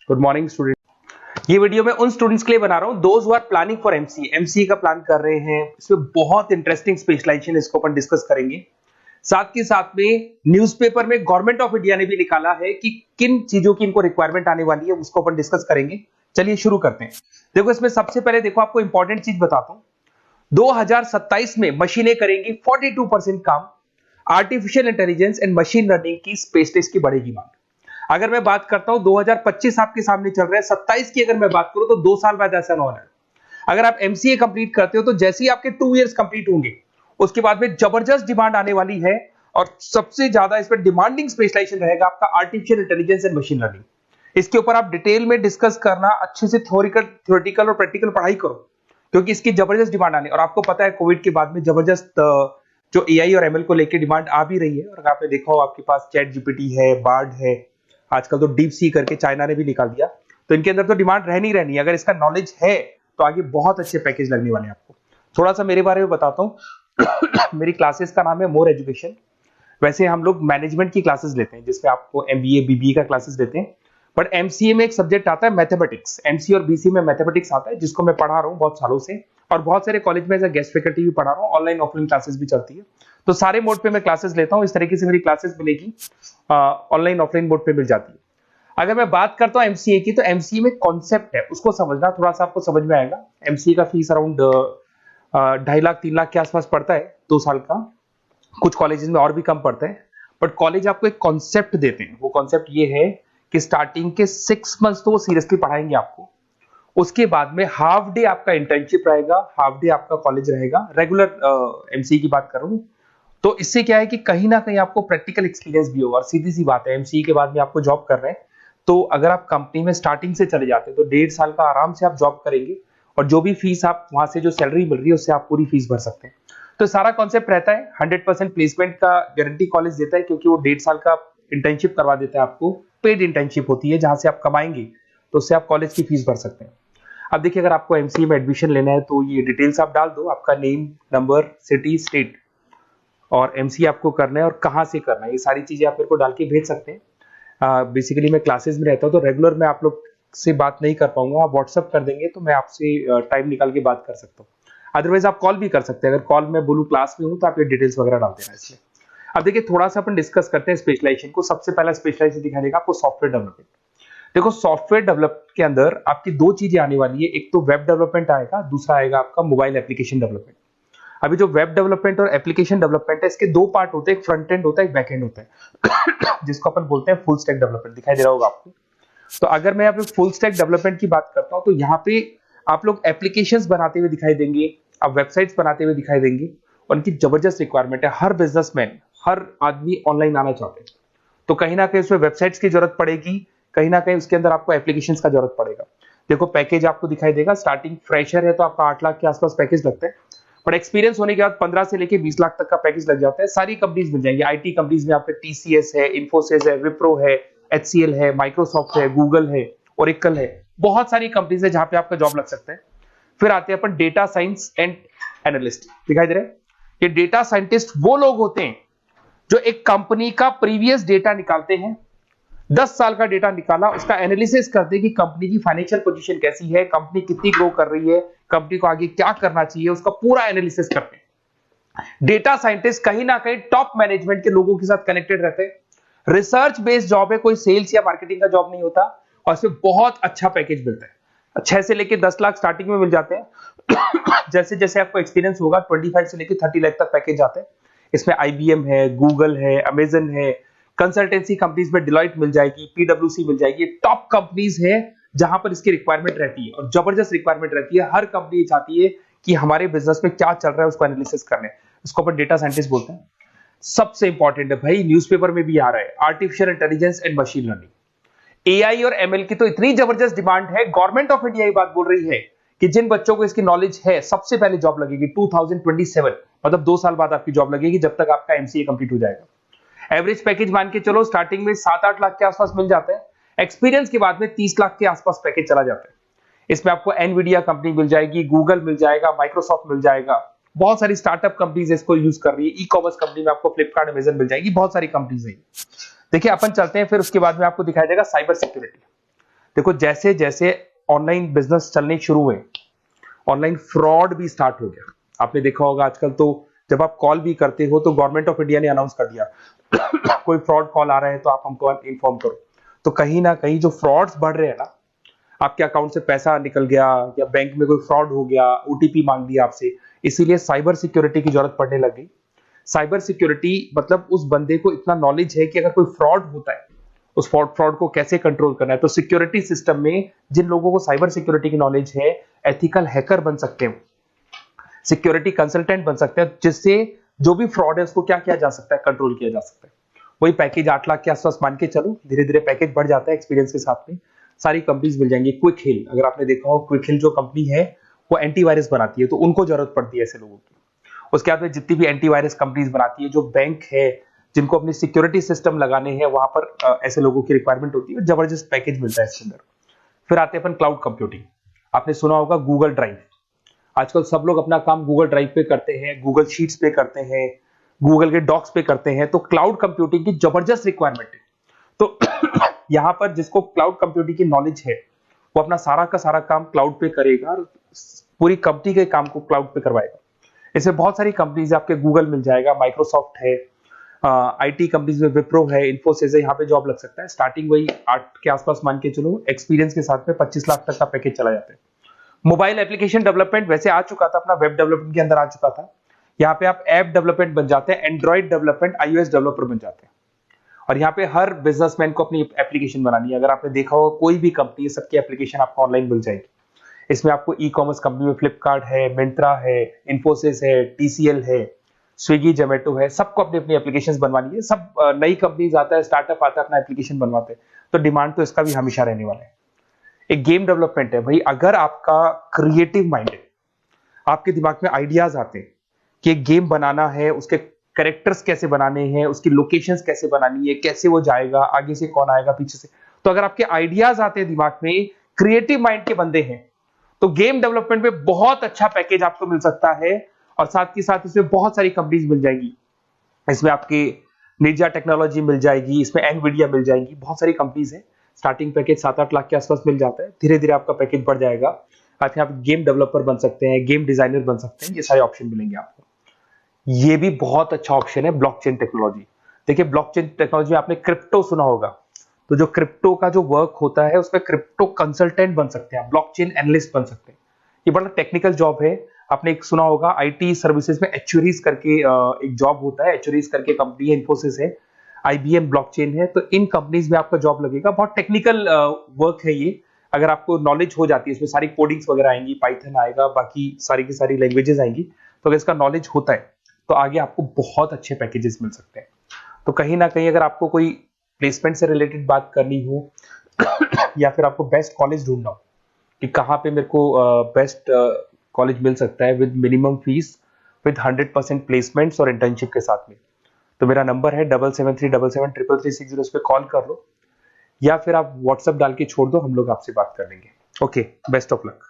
Good morning student. ये वीडियो मैं उन स्टूडेंट्स के लिए बना रहा हूं those who are planning for MCA का प्लान कर रहे हैं। इसमें बहुत इंटरेस्टिंग स्पेशलाइजेशन इसको अपन डिस्कस करेंगे। साथ के साथ में न्यूज़पेपर में गवर्नमेंट ऑफ इंडिया ने भी निकाला है कि किन चीजों की इनको रिक्वायरमेंट आने वाली है, उसको अपन डिस्कस करेंगे। चलिए शुरू करते हैं। देखो इसमें सबसे पहले देखो आपको इंपॉर्टेंट चीज बताता हूं। 2027 में मशीनें करेंगी 42% काम। Artificial intelligence and machine learning की स्पेशलिस्ट की बढ़ेगी मांग। अगर मैं बात करता हूं 2025 आपके सामने चल रहा है, 27 की अगर मैं बात करूं तो 2 साल बाद ऐसा ना होना है। अगर आप एमसीए कंप्लीट करते हो तो जैसे ही आपके 2 इयर्स कंप्लीट होंगे उसके बाद में जबरदस्त डिमांड आने वाली है और सबसे ज्यादा इस पर डिमांडिंग स्पेशलाइजेशन रहेगा आपका artificial intelligence and machine learning. इसके ऊपर आप डिटेल में डिस्कस करना, अच्छे से थ्योरेटिकल और प्रैक्टिकल पढ़ाई करो क्योंकि इसकी जबरदस्त डिमांड आने। और आपको पता है कोविड के बाद में जबरदस्त जो एआई और एमएल को लेकर डिमांड आ भी रही है। और आपने देखा हो आपके पास चैट जीपीटी है, बार्ड है, आजकल तो डीप सी करके चाइना ने भी निकाल दिया। तो इनके अंदर तो डिमांड रहनी रहनी है। अगर इसका नॉलेज है तो आगे बहुत अच्छे पैकेज लगने वाले हैं आपको। थोड़ा सा मेरे बारे में बताता हूँ। मेरी क्लासेस का नाम है मोर एजुकेशन। वैसे हम लोग मैनेजमेंट की क्लासेस लेते हैं जिसमें आपको एमबीए बीबीए का क्लासेस देते हैं, बट एमसीए में एक सब्जेक्ट आता है मैथमेटिक्स। एमसीए और बीसीए में मैथमेटिक्स आता है जिसको मैं पढ़ा रहा हूँ बहुत सालों से और बहुत सारे कॉलेज में एज अ गेस्ट फैकल्टी भी पढ़ा रहा हूँ। ऑनलाइन ऑफलाइन क्लासेस भी चलती है, तो सारे मोड पे मैं क्लासेस लेता हूँ। इस तरीके से मेरी क्लासेस मिलेगी, ऑनलाइन ऑफलाइन मोड पे मिल जाती है। अगर मैं बात करता हूँ एमसीए की, तो एमसीए में कॉन्सेप्ट है उसको समझना, थोड़ा सा आपको समझ में आएगा। एमसीए का फीस अराउंड 2.5 लाख 3 लाख के आसपास पड़ता है 2 साल का। कुछ कॉलेजेस में और भी कम पड़ता है, बट कॉलेज आपको एक कॉन्सेप्ट देते हैं। वो कॉन्सेप्ट ये है कि स्टार्टिंग के 6 मंथ्स तो वो सीरियसली पढ़ाएंगे आपको। उसके बाद में हाफ डे आपका इंटर्नशिप रहेगा, हाफ डे आपका कॉलेज रहेगा। रेगुलर एमसीए की बात करूं तो इससे क्या है कि कहीं ना कहीं आपको प्रैक्टिकल एक्सपीरियंस भी होगा। और सीधी सी बात है, एमसीए के बाद में आपको जॉब कर रहे हैं तो अगर आप कंपनी में स्टार्टिंग से चले जाते हैं तो 1.5 साल का आराम से आप जॉब करेंगे और जो भी फीस आप वहां से जो सैलरी मिल रही है उससे आप पूरी फीस भर सकते हैं। तो सारा कॉन्सेप्ट रहता है। 100% प्लेसमेंट का गारंटी कॉलेज देता है क्योंकि वो 1.5 साल का इंटर्नशिप करवा देता है आपको। पेड इंटर्नशिप होती है जहां से आप कमाएंगे तो उससे आप कॉलेज की फीस भर सकते हैं। अब देखिए, अगर आपको एमसीए में एडमिशन लेना है तो ये डिटेल्स आप डाल दो, आपका नेम, नंबर, सिटी, स्टेट और एमसीए आपको करना है और कहाँ से करना है, ये सारी चीजें आप मेरे को डाल के भेज सकते हैं। बेसिकली मैं क्लासेस में रहता हूँ तो रेगुलर मैं आप लोग से बात नहीं कर पाऊंगा। आप व्हाट्सअप कर देंगे तो मैं आपसे टाइम निकाल के बात कर सकता हूँ। अदरवाइज आप कॉल भी कर सकते हैं। अगर कॉल में बोलूँ क्लास में हूँ तो आप ये डिटेल्स वगैरह डाल देना इसमें। अब देखिए, थोड़ा सा अपन डिस्कस करते हैं स्पेशलाइजेशन को। सबसे पहला स्पेशलाइजेशन दिखाई देगा आपको सॉफ्टवेयर डेवलपमेंट। देखो, सॉफ्टवेयर डेवलप के अंदर आपकी 2 चीजें आने वाली है। एक तो वेब डेवलपमेंट आएगा, दूसरा आएगा आपका मोबाइल एप्लीकेशन डेवलपमेंट। अभी जो वेब डेवलपमेंट और एप्लीकेशन डेवलपमेंट है, इसके 2 पार्ट होते हैं, एक फ्रंट एंड होता है, एक बैक एंड होता है जिसको अपन बोलते हैं फुल स्टैक डेवलपमेंट। दिखाई दे रहा होगा आपको। तो अगर मैं यहाँ पे फुल स्टैक डेवलपमेंट की बात करता हूँ तो यहाँ पे आप लोग एप्लीकेशंस बनाते हुए दिखाई देंगे, आप वेबसाइट्स बनाते हुए दिखाई देंगे। उनकी जबरदस्त रिक्वायरमेंट है। हर बिजनेसमैन, हर आदमी ऑनलाइन आना चाहते हैं, तो कहीं ना कहीं उसमें वेबसाइट्स की जरूरत पड़ेगी, कहीं ना कहीं उसके अंदर आपको एप्लीकेशंस का जरूरत पड़ेगा। देखो, पैकेज आपको दिखाई देगा। स्टार्टिंग फ्रेशर है तो आपका 8 लाख के आसपास पैकेज लगता है, बट एक्सपीरियंस होने के बाद 15 से लेके 20 लाख तक का पैकेज लग जाता है। सारी कंपनीज मिल जाएंगी। आईटी कंपनीज में आपके टीसीएस है, इन्फोसिस है, विप्रो है, एचसीएल है, माइक्रोसॉफ्ट है, गूगल है, ओरेकल है। बहुत सारी कंपनीज है जहां पे आपका जॉब लग सकता है। फिर आते हैं अपन डेटा साइंस एंड एनालिस्ट। दिखाई दे रहे हैं? ये डेटा साइंटिस्ट वो लोग होते हैं जो एक कंपनी का प्रीवियस डेटा निकालते हैं। 10 साल का डेटा निकाला, उसका एनालिसिस करते हैं कि कंपनी की फाइनेंशियल पोजीशन कैसी है, कंपनी कितनी ग्रो कर रही है, कंपनी को आगे क्या करना चाहिए, उसका पूरा एनालिसिस करते हैं। डेटा साइंटिस्ट कहीं ना कहीं टॉप मैनेजमेंट के लोगों के साथ कनेक्टेड रहते हैं। रिसर्च बेस्ड जॉब है, कोई सेल्स या मार्केटिंग का जॉब नहीं होता और इसमें बहुत अच्छा पैकेज मिलता है। 6 से लेके 10 लाख स्टार्टिंग में मिल जाते हैं। जैसे जैसे आपको एक्सपीरियंस होगा 25 से लेके 30 लाख तक पैकेज आते हैं। इसमें आईबीएम है, गूगल है, अमेजन है, कंसल्टेंसी कंपनीज में डिलॉयट मिल जाएगी, पीडब्ल्यूसी मिल जाएगी। टॉप कंपनीज है जहां पर इसकी रिक्वायरमेंट रहती है और जबरदस्त रिक्वायरमेंट रहती है। हर कंपनी चाहती है कि हमारे बिजनेस में क्या चल रहा है उसको एनालिसिस करने। इसको अपन डेटा साइंटिस्ट बोलते हैं। सबसे इंपॉर्टेंट है भाई, न्यूज़पेपर में भी आ रहा है, artificial intelligence and machine learning. AI और एमएल की तो इतनी जबरदस्त डिमांड है। गवर्नमेंट ऑफ इंडिया ये बात बोल रही है कि जिन बच्चों को इसकी नॉलेज है सबसे पहले जॉब लगेगी 2027, मतलब 2 साल बाद आपकी जॉब लगेगी जब तक आपका एमसीए कंप्लीट हो जाएगा। एवरेज पैकेज मान के चलो स्टार्टिंग में 7-8 लाख के आसपास मिल जाते हैं। एक्सपीरियंस के बाद में 30 लाख के आसपास पैकेज चला जाता है। इसमें आपको एनवीडिया कंपनी मिल जाएगी, गूगल मिल जाएगा, माइक्रोसॉफ्ट मिल जाएगा। बहुत सारी स्टार्टअप कंपनीज इसको यूज कर रही है। ई कॉमर्स कंपनी में आपको फ्लिपकार्ट, अमेजन मिल जाएगी। बहुत सारी कंपनीज है। देखिए, अपन चलते हैं फिर उसके बाद में आपको दिखाई देगा साइबर सिक्योरिटी। देखो जैसे जैसे ऑनलाइन बिजनेस चलने शुरू हुए, ऑनलाइन फ्रॉड भी स्टार्ट हो गया। आपने देखा होगा आजकल तो जब आप कॉल भी करते हो तो गवर्नमेंट ऑफ इंडिया ने अनाउंस कर दिया कोई फ्रॉड कॉल आ रहा है तो आप हमको इन्फॉर्म करो। तो कहीं ना कहीं जो फ्रॉड्स बढ़ रहे हैं ना, आपके अकाउंट से पैसा निकल गया या बैंक में कोई फ्रॉड हो गया, ओटीपी मांग लिया आपसे, इसीलिए साइबर सिक्योरिटी की जरूरत पड़ने लग गई। साइबर सिक्योरिटी मतलब उस बंदे को इतना नॉलेज है कि अगर कोई फ्रॉड होता है, उस फ्रॉड को कैसे कंट्रोल करना है। तो सिक्योरिटी सिस्टम में जिन लोगों को साइबर सिक्योरिटी की नॉलेज है, एथिकल हैकर बन सकते हैं, सिक्योरिटी कंसल्टेंट बन सकते हैं, जिससे जो भी फ्रॉड है उसको क्या किया जा सकता है, कंट्रोल किया जा सकता है। वही पैकेज 8 लाख के आसपास मान के चलो, धीरे धीरे पैकेज बढ़ जाता है एक्सपीरियंस के साथ में। सारी कंपनीज मिल जाएंगी। क्विक हिल, अगर आपने देखा हो, क्विक हिल जो कंपनी है वो एंटीवायरस बनाती है, तो उनको जरूरत पड़ती है ऐसे लोगों की। उसके बाद में जितनी भी एंटीवायरस कंपनीज बनाती है, जो बैंक है जिनको अपनी सिक्योरिटी सिस्टम लगाने हैं, वहां पर ऐसे लोगों की रिक्वायरमेंट होती है। जबरदस्त पैकेज मिलता है इसके अंदर। फिर आते हैं अपन क्लाउड कंप्यूटिंग। आपने सुना होगा गूगल ड्राइव, आजकल सब लोग अपना काम गूगल ड्राइव पे करते हैं, गूगल शीट्स पे करते हैं, गूगल के डॉक्स पे करते हैं। तो क्लाउड कंप्यूटिंग की जबरदस्त रिक्वायरमेंट है। तो यहां पर जिसको क्लाउड कंप्यूटिंग की नॉलेज है, वो अपना सारा का सारा काम क्लाउड पे करेगा और पूरी कंपनी के काम को क्लाउड पे करवाएगा। इसमें बहुत सारी कंपनीज है, आपके गूगल मिल जाएगा, माइक्रोसॉफ्ट है, आईटी कंपनीज में विप्रो है, इन्फोसिस है, यहाँ पे जॉब लग सकता है। स्टार्टिंग वही 8 के आसपास मान के चलो, एक्सपीरियंस के साथ में 25 लाख तक का पैकेज चला जाता है। मोबाइल एप्लीकेशन डेवलपमेंट वैसे आ चुका था, अपना वेब डेवलपमेंट के अंदर आ चुका था। यहाँ पे आप ऐप डेवलपमेंट बन जाते हैं, एंड्रॉइड डेवलपमेंट, आईओएस डेवलपर बन जाते हैं। और यहाँ पे हर बिजनेसमैन को अपनी एप्लीकेशन बनानी है। अगर आपने देखा हो कोई भी कंपनी, सबकी एप्लीकेशन आपको ऑनलाइन मिल जाएगी। इसमें आपको ई कॉमर्स कंपनी में फ्लिपकार्ट है, मिंत्रा है, इन्फोसिस है, टीसीएल है, स्विगी, जोमेटो है, सबको अपनी अपनी एप्लीकेशंस बनवानी है। सब नई कंपनीज आता है, स्टार्टअप आता है, अपना एप्लीकेशन बनवाते हैं। तो डिमांड तो इसका भी हमेशा रहने वाला है। एक गेम डेवलपमेंट है भाई, अगर आपका क्रिएटिव माइंड है, आपके दिमाग में आइडियाज आते हैं कि एक गेम बनाना है, उसके कैरेक्टर्स कैसे बनाने हैं, उसकी लोकेशंस कैसे बनानी है, कैसे वो जाएगा, आगे से कौन आएगा, पीछे से, तो अगर आपके आइडियाज आते हैं दिमाग में, क्रिएटिव माइंड के बंदे हैं, तो गेम डेवलपमेंट में बहुत अच्छा पैकेज आपको मिल सकता है। और साथ के साथ इसमें बहुत सारी कंपनीज मिल जाएगी। इसमें आपकी निंजा टेक्नोलॉजी मिल जाएगी, इसमें एनवीडिया मिल जाएगी, बहुत सारी कंपनीज है। स्टार्टिंग पैकेज 7-8 लाख के आसपास मिल जाता है, धीरे धीरे आपका पैकेज बढ़ जाएगा। आप यहाँ पे गेम डेवलपर बन सकते हैं, गेम डिजाइनर बन सकते हैं, ये सारे ऑप्शन मिलेंगे आपको। ये भी बहुत अच्छा ऑप्शन है ब्लॉकचेन टेक्नोलॉजी। देखिए ब्लॉकचेन टेक्नोलॉजी में आपने क्रिप्टो सुना होगा, तो जो क्रिप्टो का जो वर्क होता है उसमें क्रिप्टो कंसल्टेंट बन सकते हैं, ब्लॉकचेन एनालिस्ट बन सकते हैं। ये बड़ा टेक्निकल जॉब है। आपने एक सुना होगा आईटी सर्विसेज में एचुरीज करके एक जॉब होता है, एचुरीज करके कंपनी है, इन्फोसिस है, आईबीएम ब्लॉकचेन है। तो इन कंपनीज में आपका जॉब लगेगा। बहुत टेक्निकल वर्क है ये। अगर आपको नॉलेज हो जाती है, इसमें सारी कोडिंग्स वगैरह आएंगी, पाइथन आएगा, बाकी सारी की सारी लैंग्वेजेस आएंगी, तो अगर इसका नॉलेज होता है तो आगे आपको बहुत अच्छे पैकेजेस मिल सकते हैं। तो कहीं ना कहीं अगर आपको कोई प्लेसमेंट से रिलेटेड बात करनी हो या फिर आपको बेस्ट कॉलेज ढूंढना हो कि कहाँ पे मेरे को बेस्ट कॉलेज मिल सकता है with minimum fees, with 100% placements और इंटर्नशिप के साथ में, तो मेरा नंबर है 7737773336, इस पे कॉल कर लो या फिर आप व्हाट्सएप डाल के छोड़ दो, हम लोग आपसे बात कर लेंगे। Okay, best of luck.